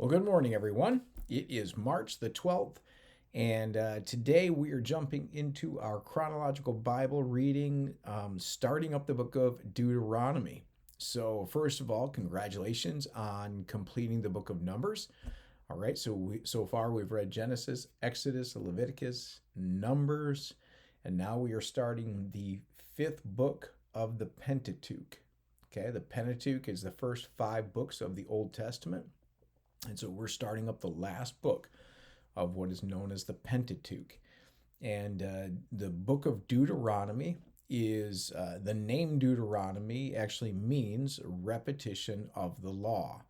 Well, good morning, everyone. It is March the 12th, and today we are jumping into our chronological Bible reading, starting up the book of Deuteronomy. So, first of all, congratulations on completing the book of Numbers. All right, so far we've read Genesis, Exodus, Leviticus, Numbers, and now we are starting the fifth book of the Pentateuch. Okay, the Pentateuch is the first five books of the Old Testament. And so we're starting up the last book of what is known as the Pentateuch. And the book of Deuteronomy is the name Deuteronomy actually means repetition of the law.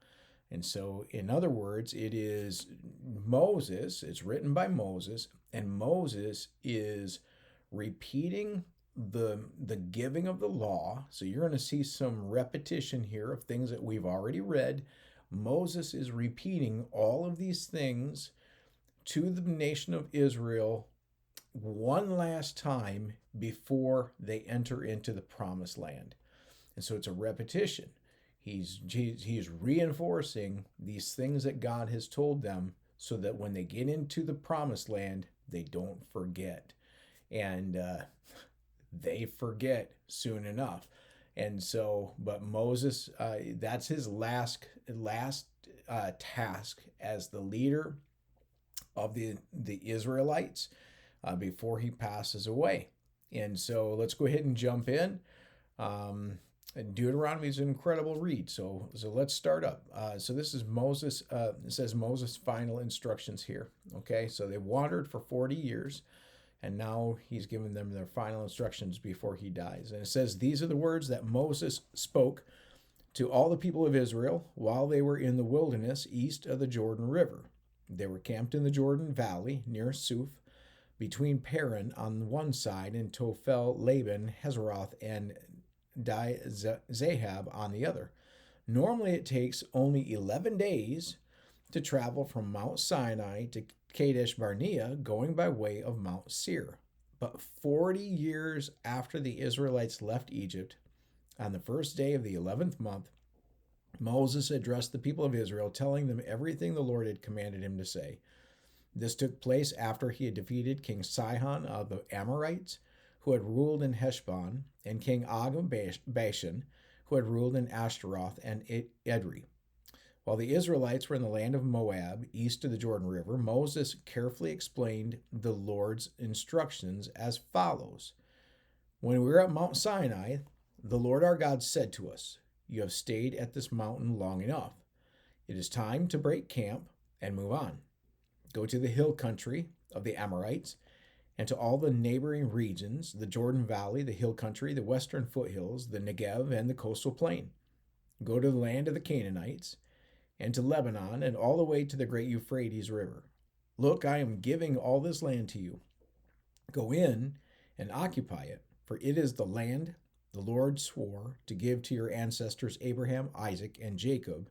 And so, in other words, it is Moses, it's written by Moses, and Moses is repeating the giving of the law. So you're going to see some repetition here of things that we've already read. Moses is repeating all of these things to the nation of Israel one last time before they enter into the promised land. And so it's a repetition. He's reinforcing these things that God has told them so that when they get into the promised land, they don't forget. And they forget soon enough. And so, but Moses, that's his last task as the leader of the Israelites before he passes away. And so, let's go ahead and jump in. Deuteronomy is an incredible read. So let's start up. So this is Moses. It says Moses' final instructions here. Okay, so they wandered for 40 years. And now he's given them their final instructions before he dies. And it says, "These are the words that Moses spoke to all the people of Israel while they were in the wilderness east of the Jordan River. They were camped in the Jordan Valley near Suph, between Paran on one side and Tophel, Laban, Hazeroth, and Zahab on the other. Normally it takes only 11 days to travel from Mount Sinai to Kadesh Barnea, going by way of Mount Seir. But 40 years after the Israelites left Egypt, on the first day of the 11th month, Moses addressed the people of Israel, telling them everything the Lord had commanded him to say. This took place after he had defeated King Sihon of the Amorites, who had ruled in Heshbon, and King Og of Bashan, who had ruled in Ashtaroth and Edrei. While the Israelites were in the land of Moab, east of the Jordan River, Moses carefully explained the Lord's instructions as follows. When we were at Mount Sinai, the Lord our God said to us, 'You have stayed at this mountain long enough. It is time to break camp and move on. Go to the hill country of the Amorites and to all the neighboring regions, the Jordan Valley, the hill country, the western foothills, the Negev, and the coastal plain. Go to the land of the Canaanites, and to Lebanon, and all the way to the great Euphrates River. Look, I am giving all this land to you. Go in and occupy it, for it is the land the Lord swore to give to your ancestors Abraham, Isaac, and Jacob,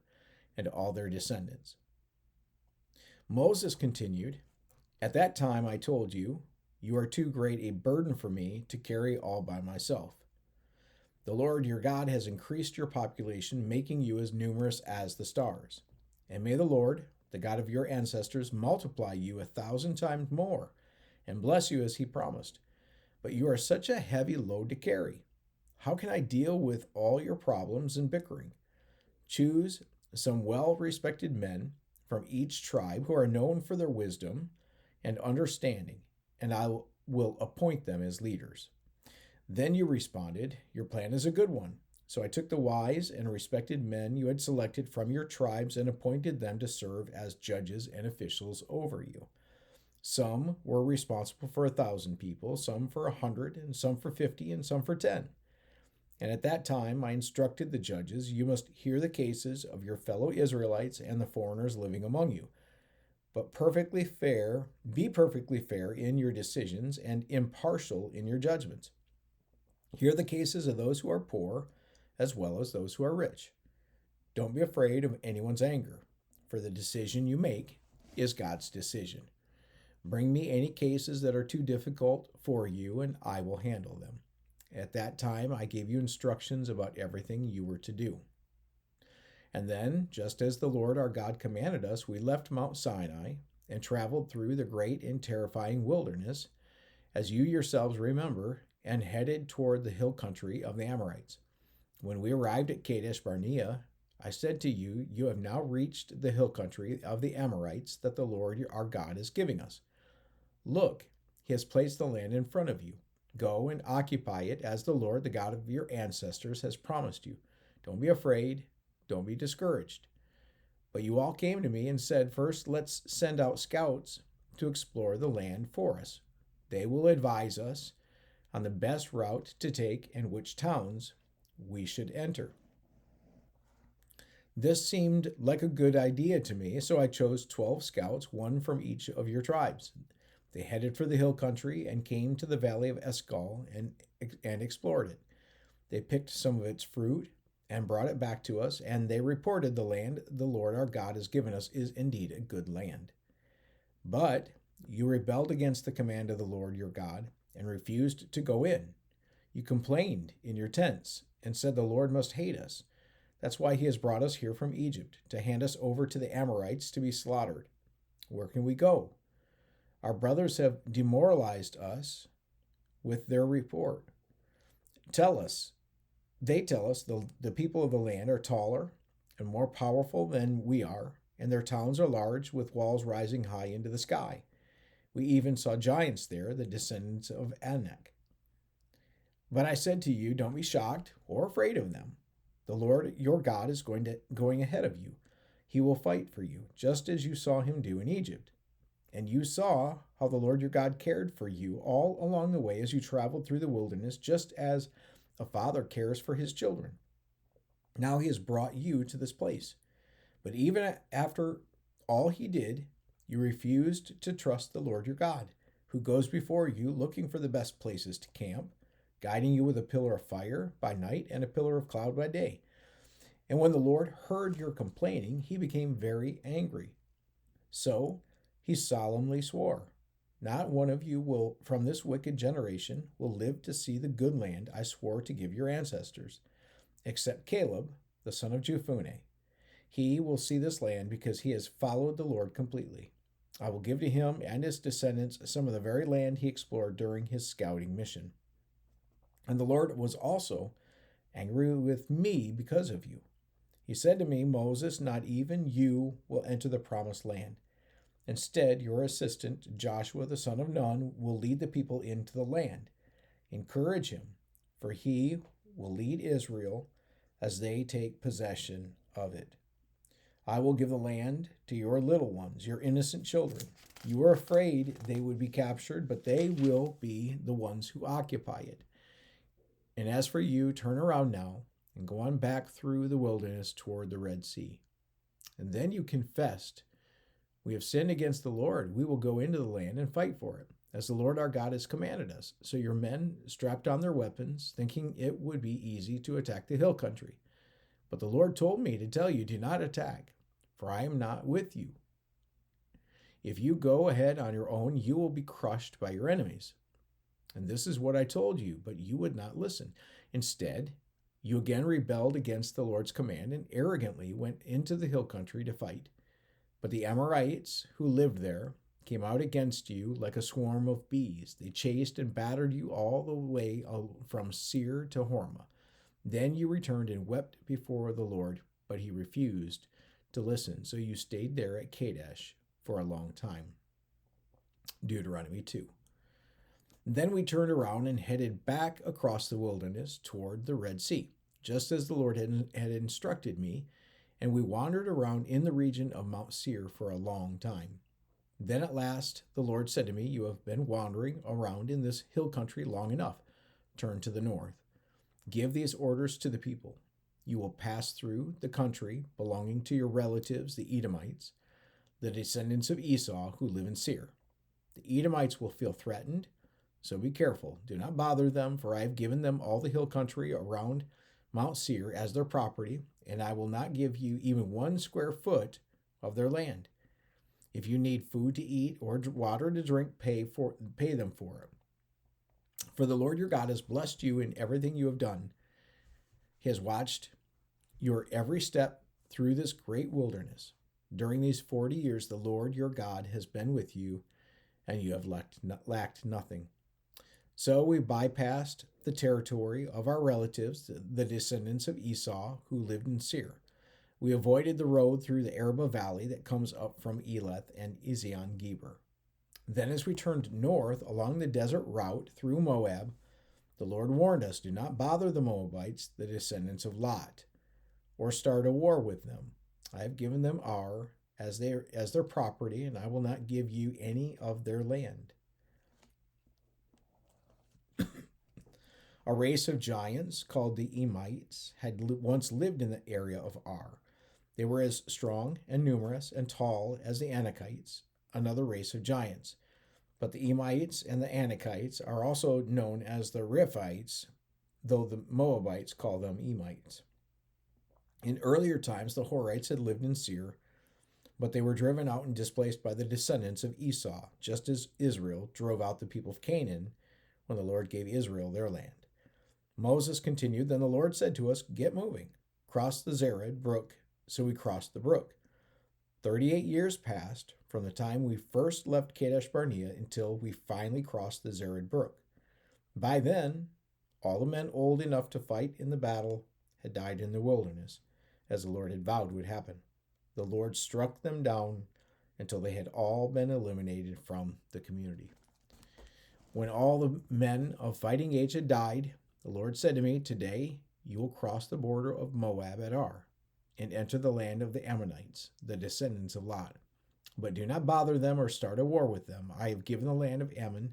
and to all their descendants.' Moses continued, 'At that time I told you, you are too great a burden for me to carry all by myself. The Lord your God has increased your population, making you as numerous as the stars. And may the Lord, the God of your ancestors, multiply you 1,000 times more and bless you as he promised. But you are such a heavy load to carry. How can I deal with all your problems and bickering? Choose some well-respected men from each tribe who are known for their wisdom and understanding, and I will appoint them as leaders.' Then you responded, 'Your plan is a good one.' So I took the wise and respected men you had selected from your tribes and appointed them to serve as judges and officials over you. Some were responsible for 1,000 people, some for 100, and some for 50, and some for 10. And at that time I instructed the judges, 'You must hear the cases of your fellow Israelites and the foreigners living among you. But be perfectly fair in your decisions and impartial in your judgments. Hear the cases of those who are poor as well as those who are rich. Don't be afraid of anyone's anger, for the decision you make is God's decision. Bring me any cases that are too difficult for you, and I will handle them.' At that time I gave you instructions about everything you were to do. And then, just as the Lord our God commanded us, we left Mount Sinai and traveled through the great and terrifying wilderness, as you yourselves remember, and headed toward the hill country of the Amorites. When we arrived at Kadesh Barnea, I said to you, you have now reached the hill country of the Amorites that the Lord our God is giving us. Look, he has placed the land in front of you. Go and occupy it as the Lord, the God of your ancestors, has promised you. Don't be afraid. Don't be discouraged. But you all came to me and said, first, let's send out scouts to explore the land for us. They will advise us on the best route to take and which towns we should enter. This seemed like a good idea to me, so I chose 12 scouts, one from each of your tribes. They headed for the hill country and came to the valley of Escol and explored it. They picked some of its fruit and brought it back to us, and they reported the land the Lord our God has given us is indeed a good land. But you rebelled against the command of the Lord your God and refused to go in. You complained in your tents and said the Lord must hate us. That's why he has brought us here from Egypt, to hand us over to the Amorites to be slaughtered. Where can we go? Our brothers have demoralized us with their report. They tell us the people of the land are taller and more powerful than we are, and their towns are large with walls rising high into the sky. We even saw giants there, the descendants of Anak. But I said to you, don't be shocked or afraid of them. The Lord your God is going ahead of you. He will fight for you, just as you saw him do in Egypt. And you saw how the Lord your God cared for you all along the way as you traveled through the wilderness, just as a father cares for his children. Now he has brought you to this place. But even after all he did, you refused to trust the Lord your God, who goes before you looking for the best places to camp, guiding you with a pillar of fire by night and a pillar of cloud by day. And when the Lord heard your complaining, he became very angry. So he solemnly swore, not one of you will, from this wicked generation, will live to see the good land I swore to give your ancestors, except Caleb, the son of Jephunneh. He will see this land because he has followed the Lord completely. I will give to him and his descendants some of the very land he explored during his scouting mission. And the Lord was also angry with me because of you. He said to me, Moses, not even you will enter the promised land. Instead, your assistant, Joshua the son of Nun, will lead the people into the land. Encourage him, for he will lead Israel as they take possession of it. I will give the land to your little ones, your innocent children. You were afraid they would be captured, but they will be the ones who occupy it. And as for you, turn around now and go on back through the wilderness toward the Red Sea. And then you confessed, we have sinned against the Lord. We will go into the land and fight for it, as the Lord our God has commanded us. So your men strapped on their weapons, thinking it would be easy to attack the hill country. But the Lord told me to tell you, do not attack, for I am not with you. If you go ahead on your own, you will be crushed by your enemies. And this is what I told you, but you would not listen. Instead, you again rebelled against the Lord's command and arrogantly went into the hill country to fight. But the Amorites who lived there came out against you like a swarm of bees. They chased and battered you all the way from Seir to Hormah. Then you returned and wept before the Lord, but he refused to listen. So you stayed there at Kadesh for a long time. Deuteronomy 2. Then we turned around and headed back across the wilderness toward the Red Sea, just as the Lord had instructed me, and we wandered around in the region of Mount Seir for a long time. Then at last the Lord said to me, you have been wandering around in this hill country long enough. Turn to the north. Give these orders to the people. You will pass through the country belonging to your relatives, the Edomites, the descendants of Esau who live in Seir. The Edomites will feel threatened, so be careful. Do not bother them, for I have given them all the hill country around Mount Seir as their property, and I will not give you even 1 square foot of their land. If you need food to eat or water to drink, pay them for it. For the Lord your God has blessed you in everything you have done. He has watched your every step through this great wilderness. During these 40 years, the Lord your God has been with you, and you have lacked nothing. So we bypassed the territory of our relatives, the descendants of Esau, who lived in Seir. We avoided the road through the Arabah Valley that comes up from Eleth and Ezion Geber. Then, as we turned north along the desert route through Moab, the Lord warned us, do not bother the Moabites, the descendants of Lot, or start a war with them. I have given them Ar as their property, and I will not give you any of their land. A race of giants called the Emites had once lived in the area of Ar. They were as strong and numerous and tall as the Anakites, another race of giants. But the Emites and the Anakites are also known as the Rephites, though the Moabites call them Emites. In earlier times, the Horites had lived in Seir, but they were driven out and displaced by the descendants of Esau, just as Israel drove out the people of Canaan when the Lord gave Israel their land. Moses continued, then the Lord said to us, get moving, cross the Zered brook. So we crossed the brook. 38 years passed from the time we first left Kadesh Barnea until we finally crossed the Zered brook. By then, all the men old enough to fight in the battle had died in the wilderness, as the Lord had vowed would happen. The Lord struck them down until they had all been eliminated from the community. When all the men of fighting age had died, the Lord said to me, today you will cross the border of Moab at Ar and enter the land of the Ammonites, the descendants of Lot. But do not bother them or start a war with them. I have given the land of Ammon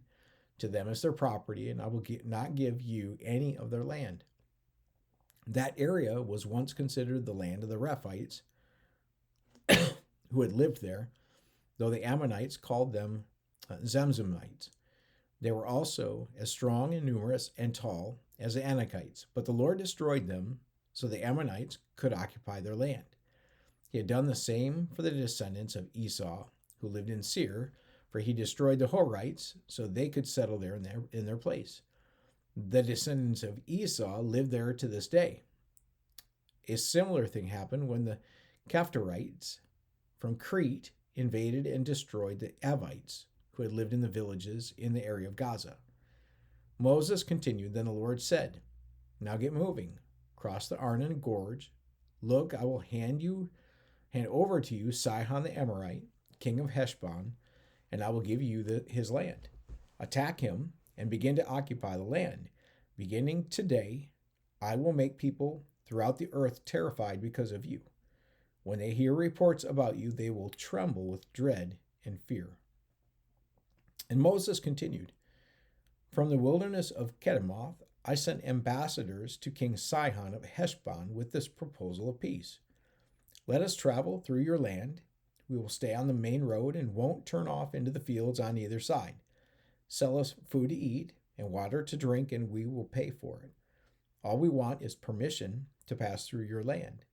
to them as their property, and I will not give you any of their land. That area was once considered the land of the Rephites who had lived there, though the Ammonites called them Zamzummites. They were also as strong and numerous and tall as the Anakites, but the Lord destroyed them so the Ammonites could occupy their land. He had done the same for the descendants of Esau who lived in Seir, for he destroyed the Horites so they could settle there in their place. The descendants of Esau live there to this day. A similar thing happened when the Caphtorites from Crete invaded and destroyed the Avites who had lived in the villages in the area of Gaza. Moses continued, then the Lord said, now get moving, cross the Arnon Gorge. Look, I will hand over to you Sihon the Amorite, king of Heshbon, and I will give you his land. Attack him and begin to occupy the land. Beginning today, I will make people throughout the earth terrified because of you. When they hear reports about you, they will tremble with dread and fear. And Moses continued, from the wilderness of Kedemoth, I sent ambassadors to King Sihon of Heshbon with this proposal of peace. Let us travel through your land. We will stay on the main road and won't turn off into the fields on either side. Sell us food to eat and water to drink, and we will pay for it. All we want is permission to pass through your land.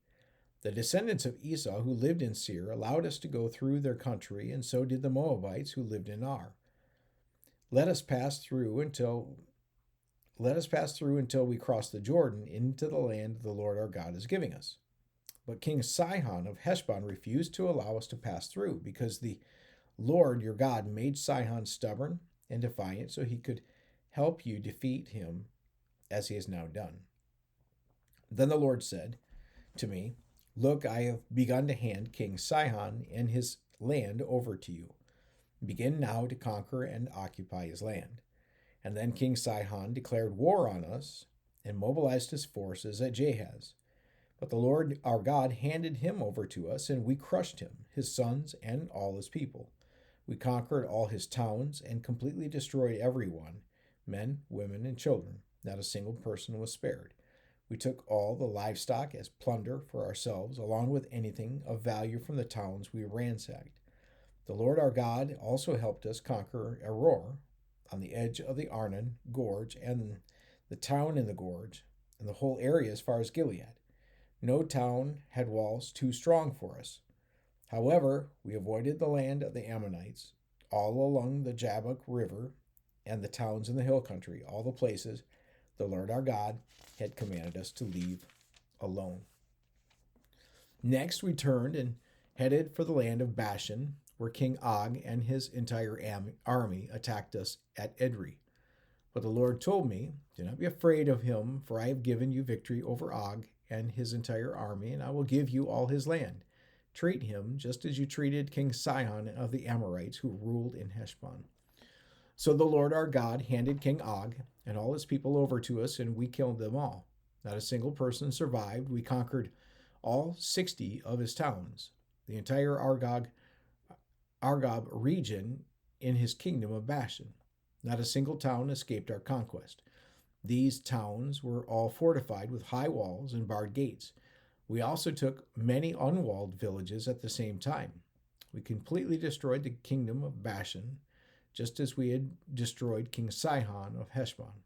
The descendants of Esau who lived in Seir allowed us to go through their country, and so did the Moabites who lived in Ar. Let us pass through until we cross the Jordan into the land the Lord our God is giving us. But King Sihon of Heshbon refused to allow us to pass through, because the Lord your God made Sihon stubborn and defiant, so he could help you defeat him as he has now done. Then the Lord said to me, look, I have begun to hand King Sihon and his land over to you. Begin now to conquer and occupy his land. And then King Sihon declared war on us and mobilized his forces at Jahaz. But the Lord our God handed him over to us, and we crushed him, his sons, and all his people. We conquered all his towns and completely destroyed everyone, men, women, and children. Not a single person was spared. We took all the livestock as plunder for ourselves, along with anything of value from the towns we ransacked. The Lord our God also helped us conquer Aroer on the edge of the Arnon Gorge, and the town in the gorge, and the whole area as far as Gilead. No town had walls too strong for us. However, we avoided the land of the Ammonites, all along the Jabbok River, and the towns in the hill country, all the places the Lord our God had commanded us to leave alone. Next, we turned and headed for the land of Bashan, where King Og and his entire army attacked us at Edrei. But the Lord told me, "Do not be afraid of him, for I have given you victory over Og and his entire army, and I will give you all his land. Treat him just as you treated King Sihon of the Amorites, who ruled in Heshbon." So the Lord our God handed King Og and all his people over to us, and we killed them all. Not a single person survived. We conquered all 60 of his towns, the entire Argob region in his kingdom of Bashan. Not a single town escaped our conquest. These towns were all fortified with high walls and barred gates. We also took many unwalled villages at the same time. We completely destroyed the kingdom of Bashan, just as we had destroyed King Sihon of Heshbon.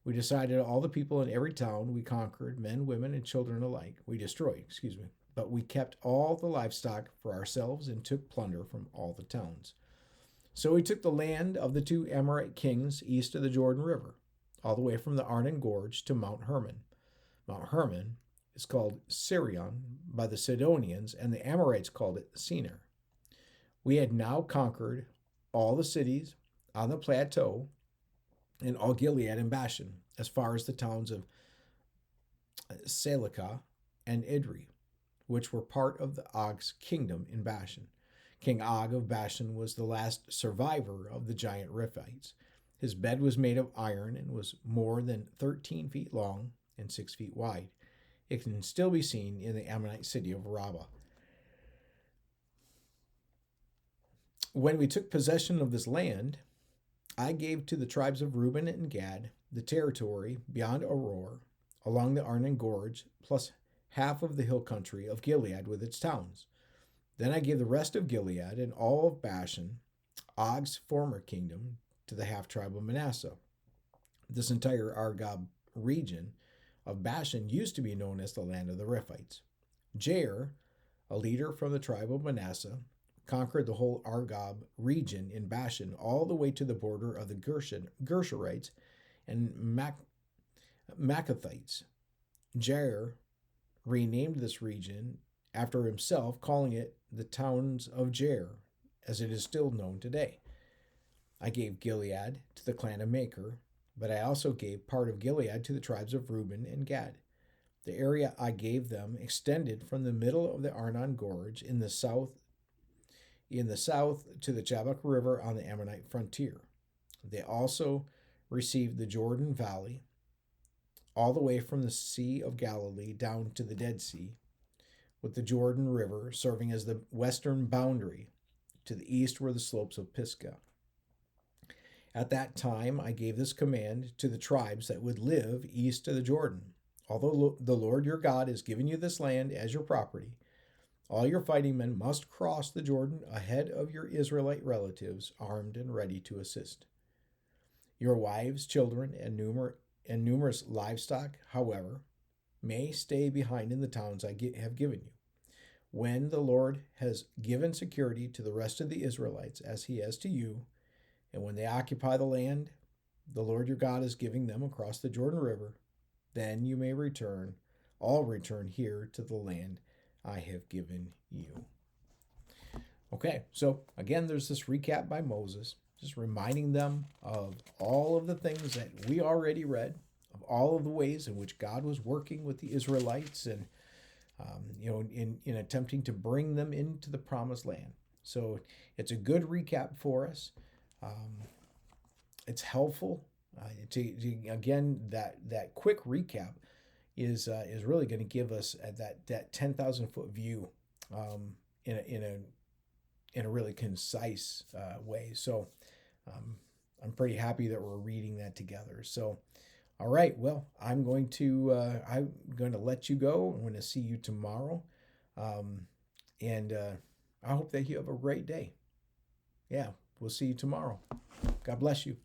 We decided all the people in every town we conquered, men, women, and children alike. We destroyed, but we kept all the livestock for ourselves and took plunder from all the towns. So we took the land of the 2 Amorite kings east of the Jordan River, all the way from the Arnon Gorge to Mount Hermon. Mount Hermon is called Sirion by the Sidonians, and the Amorites called it Senir. We had now conquered all the cities on the plateau and all Gilead and Bashan, as far as the towns of Salecah and Edrei, which were part of the Og's kingdom in Bashan. King Og of Bashan was the last survivor of the giant Rephites. His bed was made of iron and was more than 13 feet long and 6 feet wide. It can still be seen in the Ammonite city of Rabbah. When we took possession of this land, I gave to the tribes of Reuben and Gad the territory beyond Aroer, along the Arnon Gorge, plus half of the hill country of Gilead with its towns. Then I gave the rest of Gilead and all of Bashan, Og's former kingdom, to the half-tribe of Manasseh. This entire Argob region of Bashan used to be known as the land of the Rephites. Jair, a leader from the tribe of Manasseh, conquered the whole Argob region in Bashan all the way to the border of the Gershurites and Maccathites. Jair renamed this region after himself, calling it the towns of Jair, as it is still known today. I gave Gilead to the clan of Machir, but I also gave part of Gilead to the tribes of Reuben and Gad. The area I gave them extended from the middle of the Arnon Gorge in the south to the Jabbok River on the Ammonite frontier. They also received the Jordan Valley, all the way from the Sea of Galilee down to the Dead Sea, with the Jordan River serving as the western boundary. To the east were the slopes of Pisgah. At that time, I gave this command to the tribes that would live east of the Jordan. Although the Lord your God has given you this land as your property, all your fighting men must cross the Jordan ahead of your Israelite relatives, armed and ready to assist. Your wives, children, and numerous livestock, however, may stay behind in the towns I have given you. When the Lord has given security to the rest of the Israelites, as he has to you, and when they occupy the land the Lord your God is giving them across the Jordan River, then you may all return here to the land I have given you. Okay, so again, there's this recap by Moses, just reminding them of all of the things that we already read, of all of the ways in which God was working with the Israelites and, in attempting to bring them into the promised land. So it's a good recap for us. It's helpful again, that quick recap is really going to give us that 10,000 foot view in a really concise way. So I'm pretty happy that we're reading that together. So, all right, well, I'm going to let you go. I'm going to see you tomorrow, and I hope that you have a great day. Yeah, we'll see you tomorrow. God bless you.